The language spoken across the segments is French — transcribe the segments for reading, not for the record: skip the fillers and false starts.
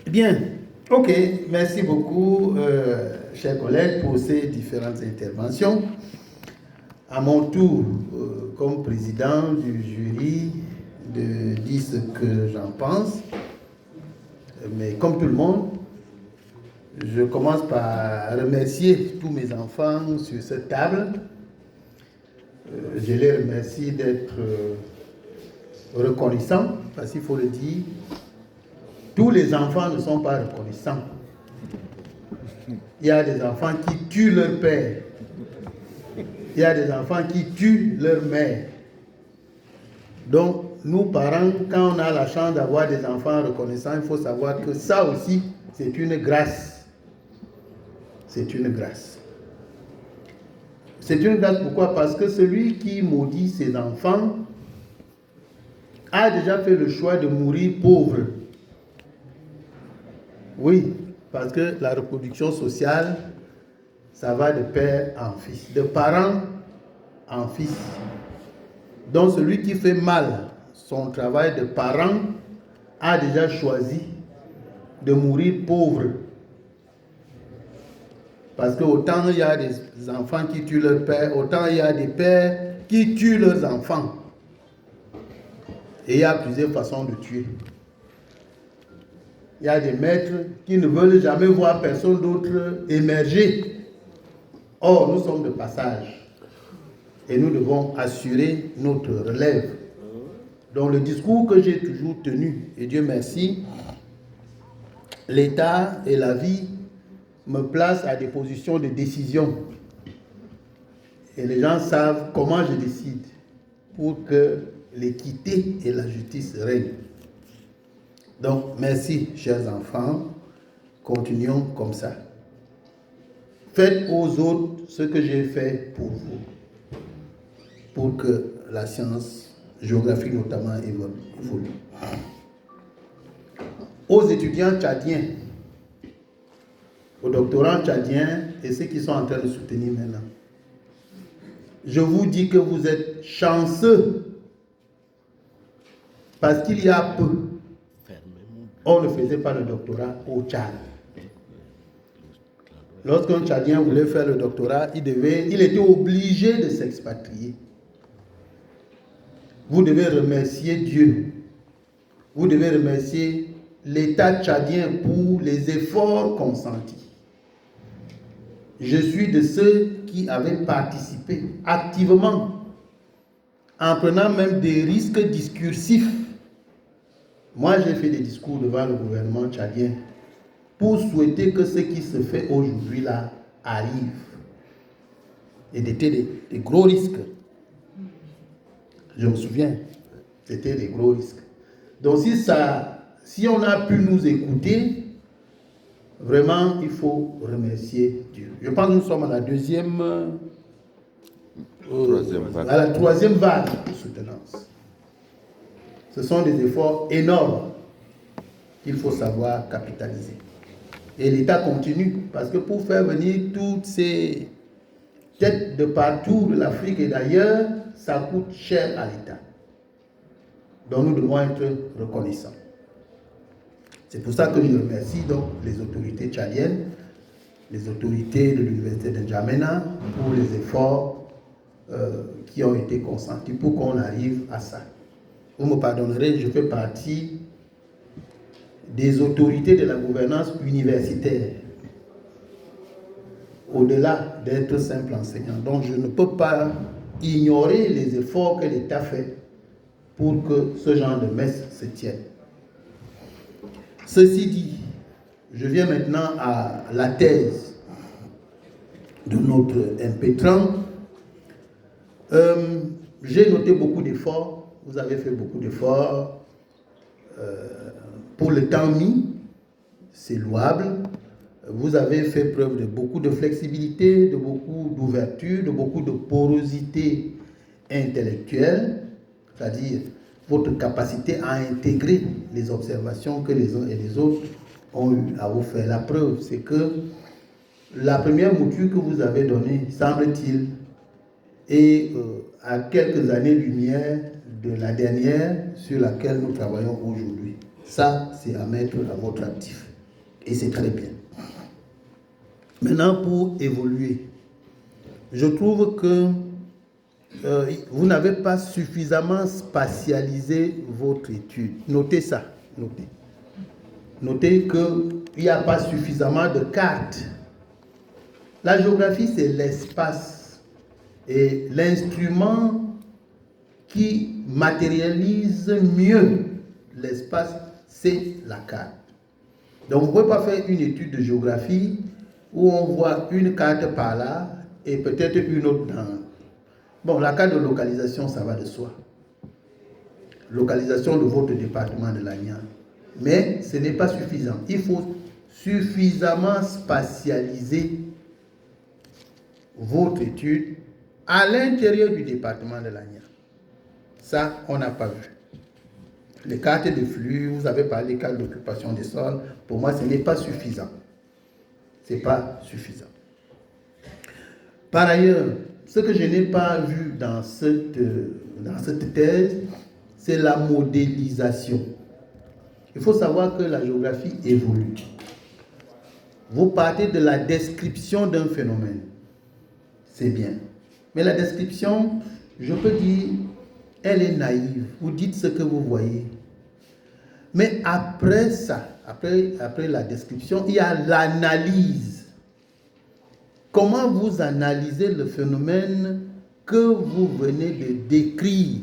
Bien, ok, merci beaucoup, chers collègues, pour ces différentes interventions. À mon tour, comme président du jury, de dire ce que j'en pense. Mais comme tout le monde, je commence par remercier tous mes enfants sur cette table. Je les remercie d'être reconnaissants, parce qu'il faut le dire, tous les enfants ne sont pas reconnaissants. Il y a des enfants qui tuent leur père. Il y a des enfants qui tuent leur mère. Donc, nous, parents, quand on a la chance d'avoir des enfants reconnaissants, il faut savoir que ça aussi, c'est une grâce. C'est une grâce. C'est une grâce pourquoi? Parce que celui qui maudit ses enfants a déjà fait le choix de mourir pauvre. Oui, parce que la reproduction sociale, ça va de père en fils, de parent en fils. Donc celui qui fait mal son travail de parent a déjà choisi de mourir pauvre. Parce que autant il y a des enfants qui tuent leur père, autant il y a des pères qui tuent leurs enfants. Et il y a plusieurs façons de tuer. Il y a des maîtres qui ne veulent jamais voir personne d'autre émerger. Or, nous sommes de passage. Et nous devons assurer notre relève. Donc le discours que j'ai toujours tenu, et Dieu merci, l'État et la vie me placent à des positions de décision. Et les gens savent comment je décide pour que l'équité et la justice règnent. Donc merci, chers enfants, continuons comme ça. Faites aux autres ce que j'ai fait pour vous, pour que la science géographique notamment évolue. Aux étudiants tchadiens, aux doctorants tchadiens et ceux qui sont en train de soutenir maintenant, je vous dis que vous êtes chanceux parce qu'il y a peu, on ne faisait pas le doctorat au Tchad. Lorsqu'un Tchadien voulait faire le doctorat, il était obligé de s'expatrier. Vous devez remercier Dieu. Vous devez remercier l'État tchadien pour les efforts consentis. Je suis de ceux qui avaient participé activement, en prenant même des risques discursifs. Moi, j'ai fait des discours devant le gouvernement tchadien pour souhaiter que ce qui se fait aujourd'hui là arrive. Et c'était des gros risques. Je me souviens, c'était des gros risques. Donc si on a pu nous écouter, vraiment, il faut remercier Dieu. Je pense que nous sommes à la troisième vague de soutenance. Ce sont des efforts énormes qu'il faut savoir capitaliser. Et l'État continue, parce que pour faire venir toutes ces têtes de partout de l'Afrique et d'ailleurs, ça coûte cher à l'État. Donc nous devons être reconnaissants. C'est pour ça que je remercie donc les autorités tchadiennes, les autorités de l'université de N'Djamena pour les efforts qui ont été consentis pour qu'on arrive à ça. Vous me pardonnerez, je fais partie des autorités de la gouvernance universitaire, au-delà d'être simple enseignant. Donc je ne peux pas ignorer les efforts que l'État fait pour que ce genre de messe se tienne. Ceci dit, je viens maintenant à la thèse de notre impétrant. J'ai noté beaucoup d'efforts, vous avez fait beaucoup d'efforts pour le temps mis, c'est louable. Vous avez fait preuve de beaucoup de flexibilité, de beaucoup d'ouverture, de beaucoup de porosité intellectuelle, c'est-à-dire votre capacité à intégrer les observations que les uns et les autres ont eu à vous faire. La preuve, c'est que la première mouture que vous avez donnée, semble-t-il, est à quelques années-lumière de la dernière sur laquelle nous travaillons aujourd'hui. Ça, c'est à mettre à votre actif. Et c'est très bien. Maintenant, pour évoluer, je trouve que vous n'avez pas suffisamment spatialisé votre étude. Notez ça. Notez. Notez qu'il n'y a pas suffisamment de cartes. La géographie, c'est l'espace. Et l'instrument qui matérialise mieux l'espace, c'est la carte. Donc, vous ne pouvez pas faire une étude de géographie où on voit une carte par là et peut-être une autre dans. Bon, la carte de localisation, ça va de soi. Localisation de votre département de l'Agnan. Mais ce n'est pas suffisant. Il faut suffisamment spatialiser votre étude à l'intérieur du département de l'Agnan. Ça, on n'a pas vu. Les cartes de flux, vous avez parlé des cartes d'occupation des sols. Pour moi, ce n'est pas suffisant. Ce n'est pas suffisant. Par ailleurs, ce que je n'ai pas vu dans cette thèse, c'est la modélisation. Il faut savoir que la géographie évolue. Vous partez de la description d'un phénomène. C'est bien. Mais la description, je peux dire, elle est naïve. Vous dites ce que vous voyez. Mais après ça, après la description, il y a l'analyse. Comment vous analysez le phénomène que vous venez de décrire?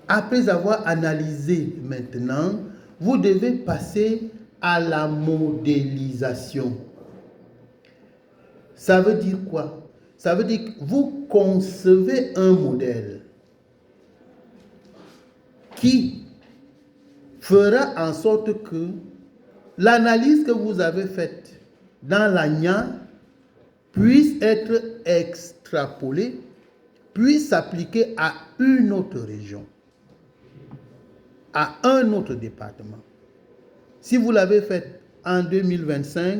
Après avoir analysé maintenant, vous devez passer à la modélisation. Ça veut dire quoi? Ça veut dire que vous concevez un modèle qui fera en sorte que l'analyse que vous avez faite dans l'Agnan puisse être extrapolée, puisse s'appliquer à une autre région, à un autre département. Si vous l'avez fait en 2025,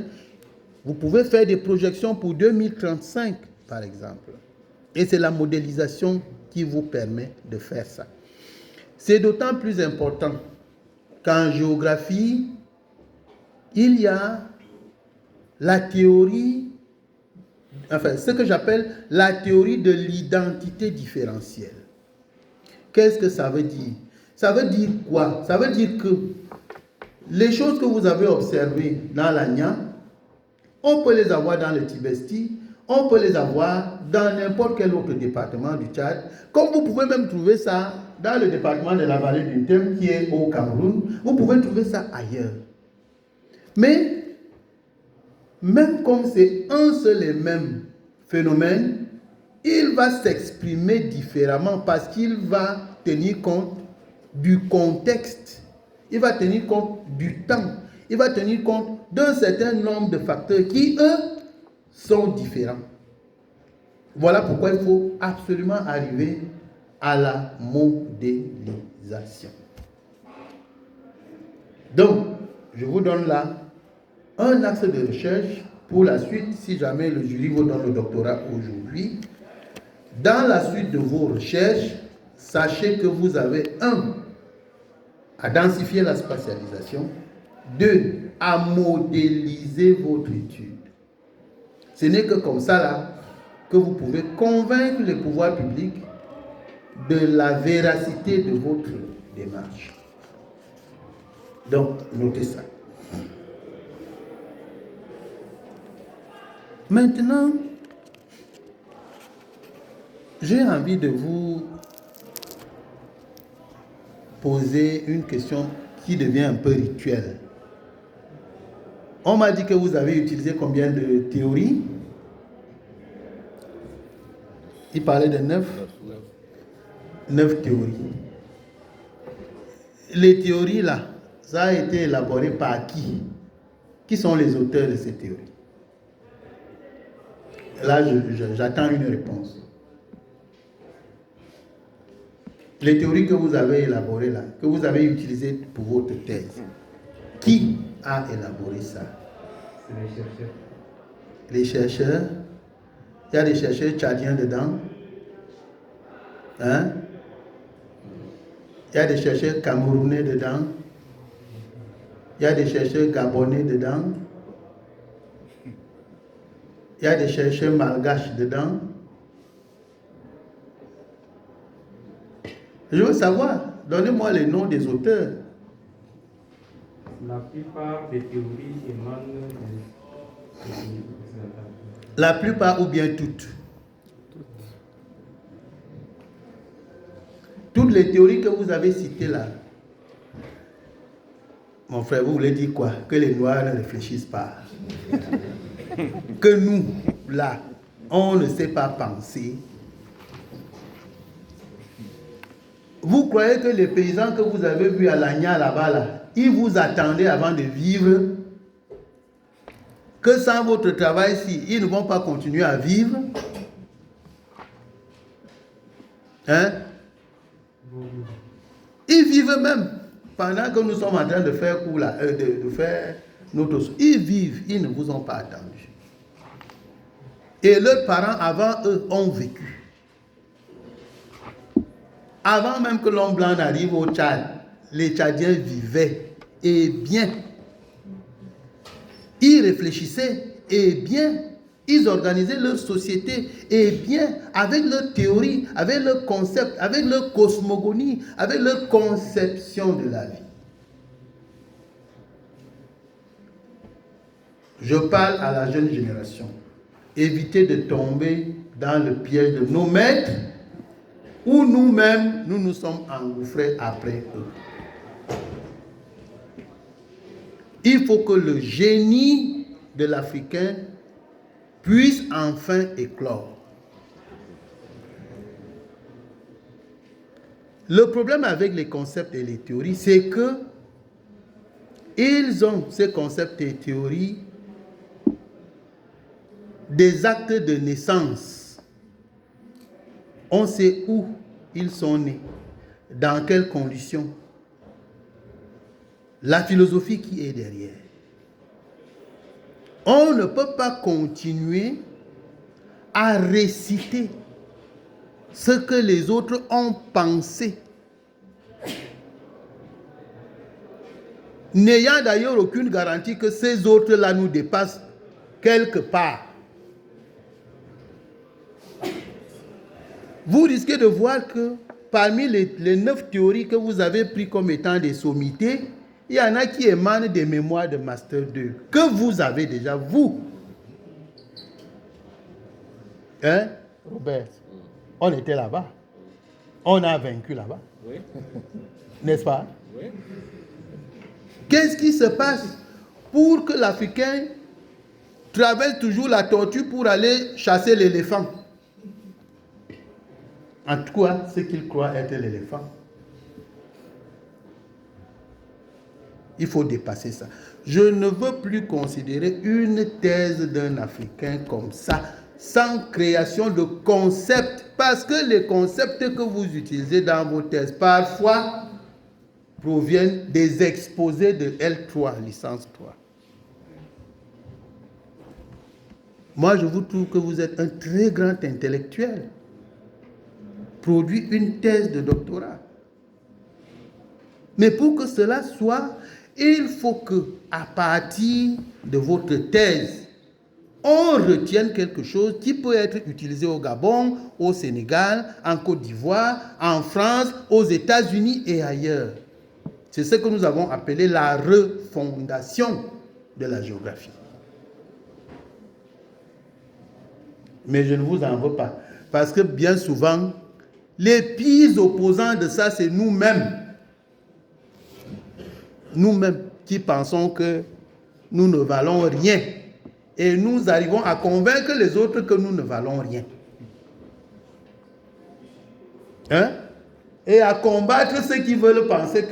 vous pouvez faire des projections pour 2035, par exemple. Et c'est la modélisation qui vous permet de faire ça. C'est d'autant plus important qu'en géographie, il y a la théorie, enfin, ce que j'appelle la théorie de l'identité différentielle. Qu'est-ce que ça veut dire? Ça veut dire quoi? Ça veut dire que les choses que vous avez observées dans l'Agnan, on peut les avoir dans le Tibesti, on peut les avoir dans n'importe quel autre département du Tchad, comme vous pouvez même trouver ça dans le département de la vallée du Tem qui est au Cameroun, vous pouvez trouver ça ailleurs. Mais, même comme c'est un seul et même phénomène, il va s'exprimer différemment parce qu'il va tenir compte du contexte, il va tenir compte du temps, il va tenir compte d'un certain nombre de facteurs qui, eux, sont différents. Voilà pourquoi il faut absolument arriver à la modélisation. Donc, je vous donne là un axe de recherche pour la suite, si jamais le jury vous donne le doctorat aujourd'hui. Dans la suite de vos recherches, sachez que vous avez 1. à densifier la spatialisation, 2. à modéliser votre étude. Ce n'est que comme ça là que vous pouvez convaincre les pouvoirs publics de la véracité de votre démarche. Donc, notez ça. Maintenant, j'ai envie de vous poser une question qui devient un peu rituelle. On m'a dit que vous avez utilisé combien de théories? Il parlait de 9 théories. Les théories là, ça a été élaboré par qui? Qui sont les auteurs de ces théories? Là, j'attends une réponse. Les théories que vous avez élaborées là, que vous avez utilisées pour votre thèse, qui a élaboré ça? C'est les chercheurs. Les chercheurs. Il y a des chercheurs tchadiens dedans. Hein? Il y a des chercheurs camerounais dedans. Il y a des chercheurs gabonais dedans. Il y a des chercheurs malgaches dedans. Je veux savoir, donnez-moi les noms des auteurs. La plupart des théories émanent La plupart ou bien toutes. Toutes les théories que vous avez citées là. Mon frère, vous voulez dire quoi? Que les Noirs ne réfléchissent pas. Que nous, là, on ne sait pas penser. Vous croyez que les paysans que vous avez vus à Lagna là-bas, là, ils vous attendaient avant de vivre? Que sans votre travail-ci, ils ne vont pas continuer à vivre? Hein? Ils vivent même. Pendant que nous sommes en train de faire cours là, de faire notre... Ils vivent, ils ne vous ont pas attendu. Et leurs parents avant eux ont vécu. Avant même que l'homme blanc n'arrive au Tchad, les Tchadiens vivaient et bien. Ils réfléchissaient et bien. Ils organisaient leur société et bien, avec leur théorie, avec leur concept, avec leur cosmogonie, avec leur conception de la vie. Je parle à la jeune génération. Évitez de tomber dans le piège de nos maîtres où nous-mêmes, nous nous sommes engouffrés après eux. Il faut que le génie de l'Africain puisse enfin éclore. Le problème avec les concepts et les théories, c'est que ils ont, ces concepts et théories, des actes de naissance. On sait où ils sont nés, dans quelles conditions, la philosophie qui est derrière. On ne peut pas continuer à réciter ce que les autres ont pensé, n'ayant d'ailleurs aucune garantie que ces autres-là nous dépassent quelque part. Vous risquez de voir que parmi les 9 théories que vous avez prises comme étant des sommités, il y en a qui émanent des mémoires de Master 2, que vous avez déjà, vous. Hein, Robert? On était là-bas. On a vaincu là-bas. Oui. N'est-ce pas? Oui. Qu'est-ce qui se passe pour que l'Africain traverse toujours la tortue pour aller chasser l'éléphant? En tout cas, ce qu'il croit être l'éléphant. Il faut dépasser ça. Je ne veux plus considérer une thèse d'un Africain comme ça, sans création de concepts, parce que les concepts que vous utilisez dans vos thèses, parfois, proviennent des exposés de L3, licence 3. Moi, je vous trouve que vous êtes un très grand intellectuel. Produit une thèse de doctorat. Mais pour que cela soit, il faut que, à partir de votre thèse, on retienne quelque chose qui peut être utilisé au Gabon, au Sénégal, en Côte d'Ivoire, en France, aux États-Unis et ailleurs. C'est ce que nous avons appelé la refondation de la géographie. Mais je ne vous en veux pas. Parce que bien souvent, les pires opposants de ça, c'est nous-mêmes. Nous-mêmes qui pensons que nous ne valons rien. Et nous arrivons à convaincre les autres que nous ne valons rien. Hein? Et à combattre ceux qui veulent penser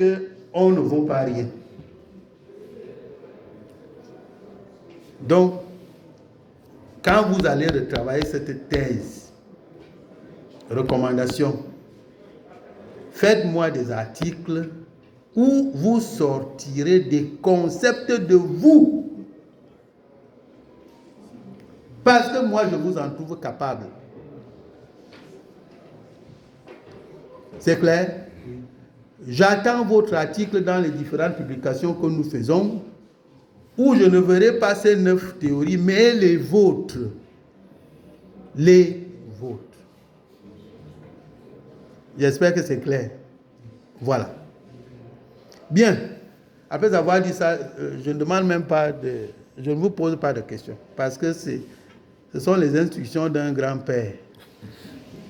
qu'on ne vaut pas rien. Donc, quand vous allez retravailler cette thèse, recommandation, faites-moi des articles où vous sortirez des concepts de vous. Parce que moi, je vous en trouve capable. C'est clair? J'attends votre article dans les différentes publications que nous faisons, où je ne verrai pas ces 9 théories, mais les vôtres. Les vôtres. J'espère que c'est clair. Voilà. Bien. Après avoir dit ça, je ne demande même pas de... Je ne vous pose pas de questions. Parce que ce sont les instructions d'un grand-père.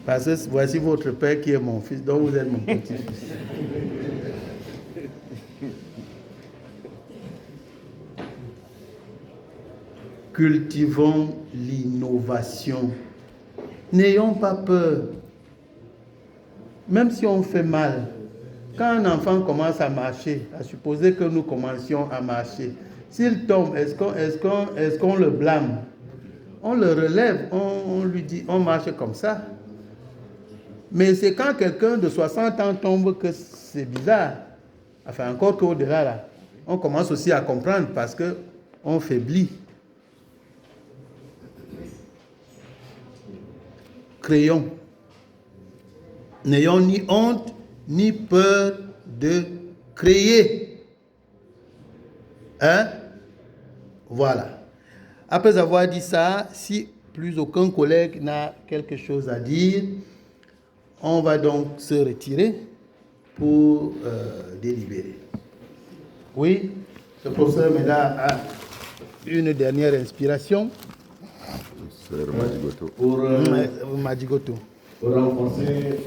Parce que voici votre père qui est mon fils, donc vous êtes mon petit-fils. Cultivons l'innovation. N'ayons pas peur. Même si on fait mal, quand un enfant commence à marcher, à supposer que nous commencions à marcher, s'il tombe, est-ce qu'on le blâme? On le relève, on lui dit, on marche comme ça. Mais c'est quand quelqu'un de 60 ans tombe que c'est bizarre. Enfin, encore qu'au-delà, là, on commence aussi à comprendre parce qu'on faiblit. Créons. N'ayons ni honte, ni peur de créer. Hein? Voilà. Après avoir dit ça, si plus aucun collègue n'a quelque chose à dire, on va donc se retirer pour délibérer. Oui, le professeur Meda a une dernière inspiration. Sœur Madigoto. Madigoto. Pour renforcer